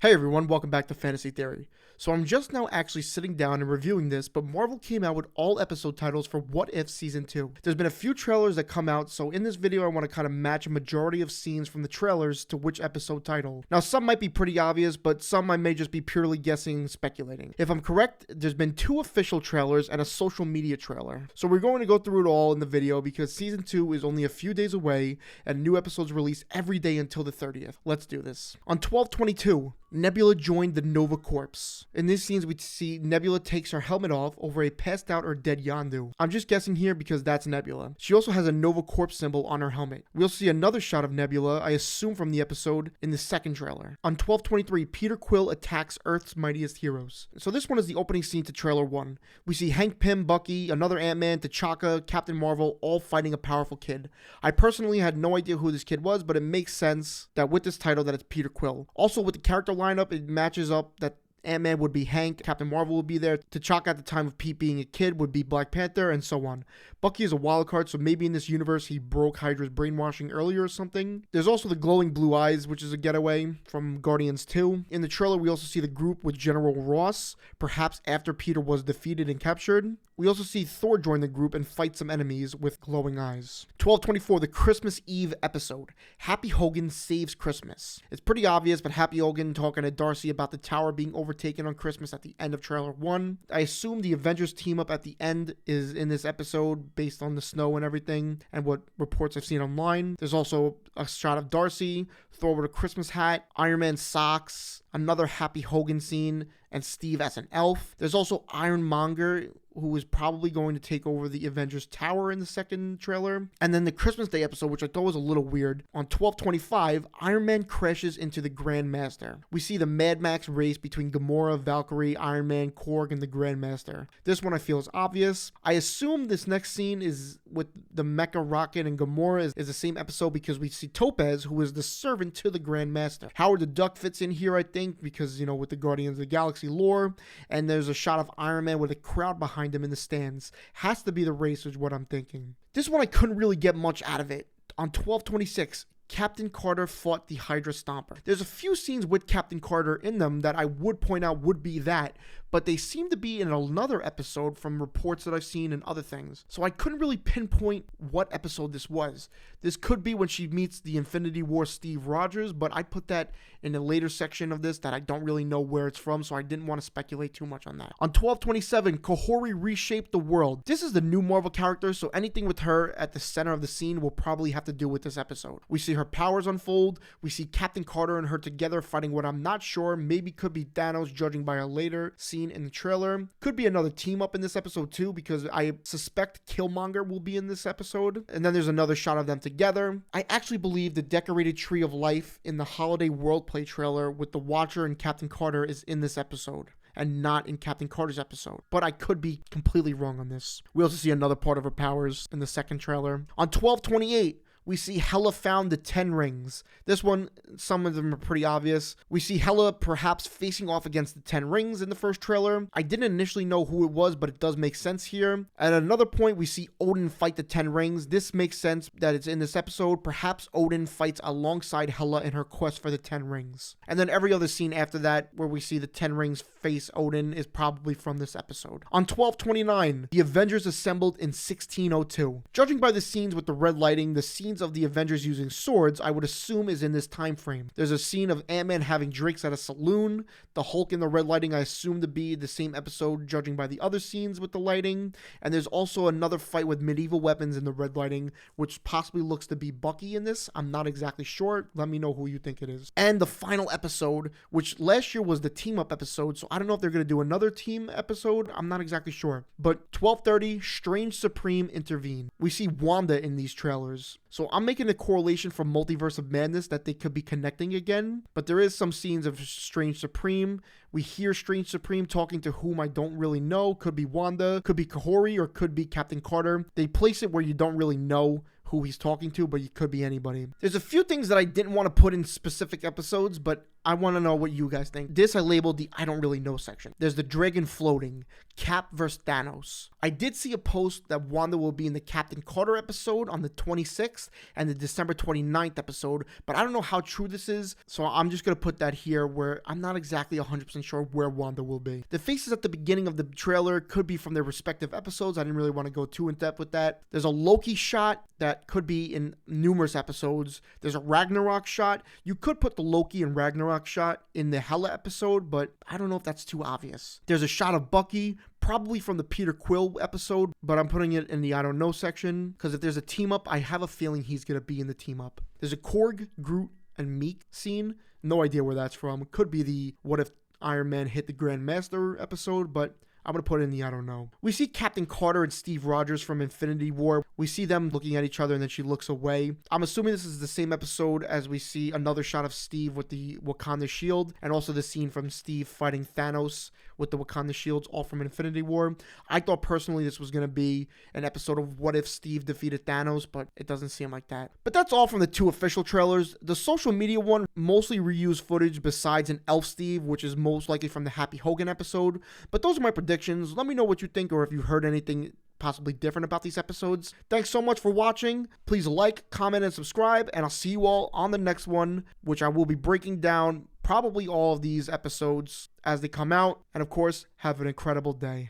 Hey everyone, welcome back to Fantasy Theory. So I'm just now actually sitting down and reviewing this, but Marvel came out with all episode titles for What If Season 2. There's been a few trailers that come out, so in this video I want to kind of match a majority of scenes from the trailers to which episode title. Now some might be pretty obvious, but some I may just be purely guessing and speculating. If I'm correct, there's been 2 official trailers and a social media trailer. So we're going to go through it all in the video because Season 2 is only a few days away and new episodes release every day until the 30th. Let's do this. On 12/22, Nebula joined the Nova Corps. In these scenes, we see Nebula takes her helmet off over a passed out or dead Yondu. I'm just guessing here because that's Nebula. She also has a Nova Corps symbol on her helmet. We'll see another shot of Nebula, I assume from the episode, in the second trailer. On 12/23, Peter Quill attacks Earth's mightiest heroes. So this one is the opening scene to trailer 1. We see Hank Pym, Bucky, another Ant-Man, T'Chaka, Captain Marvel, all fighting a powerful kid. I personally had no idea who this kid was, but it makes sense that with this title that it's Peter Quill. Also with the character lineup, it matches up that Ant-Man would be Hank, Captain Marvel would be there, T'Chaka at the time of Pete being a kid would be Black Panther, and so on. Bucky is a wild card, so maybe in this universe he broke Hydra's brainwashing earlier or something. There's also the glowing blue eyes, which is a getaway from Guardians 2. In the trailer, we also see the group with General Ross, perhaps after Peter was defeated and captured. We also see Thor join the group and fight some enemies with glowing eyes. 12/24, the Christmas Eve episode. Happy Hogan saves Christmas. It's pretty obvious, but Happy Hogan talking to Darcy about the tower being overtaken on Christmas at the end of trailer 1. I assume the Avengers team up at the end is in this episode based on the snow and everything and what reports I've seen online. There's also a shot of Darcy, Thor with a Christmas hat, Iron Man socks, another Happy Hogan scene, and Steve as an elf. There's also Ironmonger, who is probably going to take over the Avengers Tower in the second trailer. And then the Christmas Day episode, which I thought was a little weird. On 12/25, Iron Man crashes into the Grandmaster. We see the Mad Max race between Gamora, Valkyrie, Iron Man, Korg, and the Grandmaster. This one I feel is obvious. I assume this next scene is with the Mecha Rocket and Gamora is the same episode because we see Topaz, who is the servant to the Grandmaster. Howard the Duck fits in here, I think, because, with the Guardians of the Galaxy lore. And there's a shot of Iron Man with a crowd behind him in the stands. Has to be the race is what I'm thinking. This one I couldn't really get much out of it. On 12/26, Captain Carter fought the Hydra Stomper. There's a few scenes with Captain Carter in them that I would point out would be that, but they seem to be in another episode from reports that I've seen and other things. So I couldn't really pinpoint what episode this was. This could be when she meets the Infinity War Steve Rogers, but I put that in a later section of this that I don't really know where it's from, so I didn't want to speculate too much on that. On 12/27, Kahori reshaped the world. This is the new Marvel character, so anything with her at the center of the scene will probably have to do with this episode. We see her powers unfold. We see Captain Carter and her together fighting what I'm not sure. Maybe could be Thanos, judging by a later scene in the trailer. Could be another team up in this episode too, because I suspect Killmonger will be in this episode. And then there's another shot of them together. I actually believe the decorated tree of life in the Holiday World Play trailer with the Watcher and Captain Carter is in this episode and not in Captain Carter's episode. But I could be completely wrong on this. We also see another part of her powers in the second trailer. On 12/28, we see Hela found the 10 rings. This one, some of them are pretty obvious. We see Hela perhaps facing off against the 10 rings in the first trailer. I didn't initially know who it was, but it does make sense here. At another point, we see Odin fight the 10 rings. This makes sense that it's in this episode. Perhaps Odin fights alongside Hela in her quest for the 10 rings. And then every other scene after that, where we see the 10 rings face Odin, is probably from this episode. On 12/29, the Avengers assembled in 1602. Judging by the scenes with the red lighting, the scenes of the Avengers using swords, I would assume is in this time frame. There's a scene of Ant-Man having drinks at a saloon. The Hulk in the red lighting I assume to be the same episode, judging by the other scenes with the lighting. And there's also another fight with medieval weapons in the red lighting, which possibly looks to be Bucky in this. I'm not exactly sure. Let me know who you think it is. And the final episode, which last year was the team up episode, so I don't know if they're going to do another team episode. I'm not exactly sure. But 12/30, Strange Supreme intervene. We see Wanda in these trailers. So I'm making a correlation from Multiverse of Madness that they could be connecting again, but there is some scenes of Strange Supreme. We hear Strange Supreme talking to whom I don't really know. Could be Wanda, could be Kahori, or could be Captain Carter. They place it where you don't really know who he's talking to, but it could be anybody. There's a few things that I didn't want to put in specific episodes, but I want to know what you guys think. This I labeled the I don't really know section. There's the dragon floating, Cap versus Thanos. I did see a post that Wanda will be in the Captain Carter episode on the 26th and the December 29th episode, but I don't know how true this is, so I'm just going to put that here where I'm not exactly 100% sure where Wanda will be. The faces at the beginning of the trailer could be from their respective episodes. I didn't really want to go too in depth with that. There's a Loki shot that could be in numerous episodes. There's a Ragnarok shot. You could put the Loki and Ragnarok shot in the Hela episode, but I don't know if that's too obvious. There's a shot of Bucky, probably from the Peter Quill episode, but I'm putting it in the I don't know section, because if there's a team up, I have a feeling he's going to be in the team up. There's a Korg, Groot, and Meek scene. No idea where that's from. It could be the What If Iron Man Hit the Grand Master episode, but I'm going to put it in the I don't know. We see Captain Carter and Steve Rogers from Infinity War. We see them looking at each other and then she looks away. I'm assuming this is the same episode as we see another shot of Steve with the Wakanda shield and also the scene from Steve fighting Thanos with the Wakanda shields, all from Infinity War. I thought personally this was going to be an episode of What If Steve Defeated Thanos, but it doesn't seem like that. But that's all from the 2 official trailers. The social media one mostly reused footage besides an Elf Steve, which is most likely from the Happy Hogan episode. But those are my predictions. Let me know what you think or if you heard anything possibly different about these episodes. Thanks so much for watching. Please like, comment, and subscribe, and I'll see you all on the next one, which I will be breaking down probably all of these episodes as they come out. And of course, have an incredible day.